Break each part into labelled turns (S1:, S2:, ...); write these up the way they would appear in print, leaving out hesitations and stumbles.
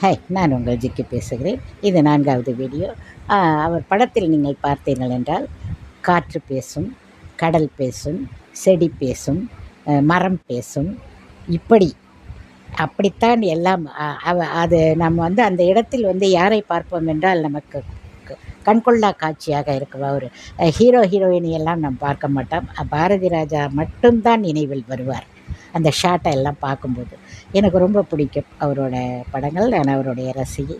S1: Hi, நான் உங்கள் ஜிக்கி பேசுகிறேன். இது 4வது வீடியோ. அவர் படத்தில் நீங்கள் பார்த்தீர்கள் என்றால், காற்று பேசும், கடல் பேசும், செடி பேசும், மரம் பேசும். இப்படி அப்படித்தான் எல்லாம். அது நம்ம வந்து அந்த இடத்தில் வந்து யாரை பார்ப்போம் என்றால், நமக்கு கண்கொள்ளா காட்சியாக இருக்கும். ஒரு ஹீரோ ஹீரோயினி எல்லாம் நாம் பார்க்க மாட்டோம். பாரதி ராஜா மட்டும்தான் நினைவில் வருவார். அந்த ஷாட்டை எல்லாம் பார்க்கும்போது எனக்கு ரொம்ப பிடிக்கும் அவரோட படங்கள். நான் அவருடைய ரசிகை.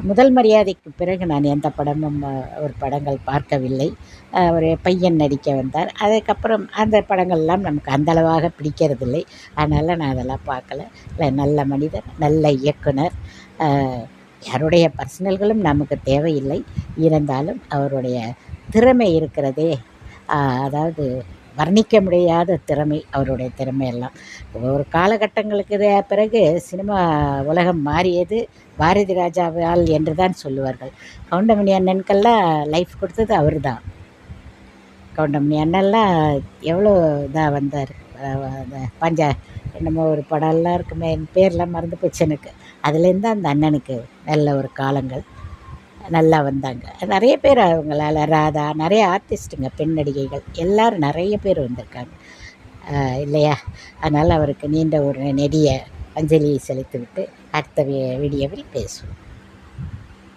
S1: முதல் மரியாதைக்கு பிறகு நான் எந்த படமும் ஒரு படங்கள் பார்க்கவில்லை. ஒரு பையன் நடிக்க வந்தார். அதுக்கப்புறம் அந்த படங்கள்லாம் நமக்கு அந்தளவாக பிடிக்கிறதில்லை. அதனால் நான் அதெல்லாம் பார்க்கல. இல்லை, நல்ல மனிதர், நல்ல இயக்குனர். யாருடைய பர்சனல்களும் நமக்கு தேவையில்லை. இருந்தாலும் அவருடைய திறமை இருக்கிறதே, அதாவது வர்ணிக்க முடியாத திறமை. அவருடைய திறமையெல்லாம் ஒரு காலகட்டங்களுக்கு பிறகு சினிமா உலகம் மாறியது பாரதி ராஜாவால் என்று தான் சொல்லுவார்கள். கவுண்டமணி அண்ணனுக்கெல்லாம் லைஃப் கொடுத்தது அவர் தான். கவுண்டமணி அண்ணன்லாம் எவ்வளோ இதாக வந்தார். அந்த என்னமோ ஒரு படம்லாம் இருக்குமே, என் பேர்லாம் மறந்து போச்சு எனக்கு. அதுலேருந்து தான் அந்த அண்ணனுக்கு நல்ல ஒரு காலங்கள் நல்லா வந்தாங்க. நிறைய பேர் அவங்களால, ராதா, நிறைய ஆர்டிஸ்ட்டுங்க, பெண் நடிகைகள் எல்லோரும் நிறைய பேர் வந்திருக்காங்க இல்லையா? அதனால் அவருக்கு நீண்ட ஒரு நெடிய அஞ்சலியை செலுத்திவிட்டு அடுத்த வீடியோவில் பேசுவோம்.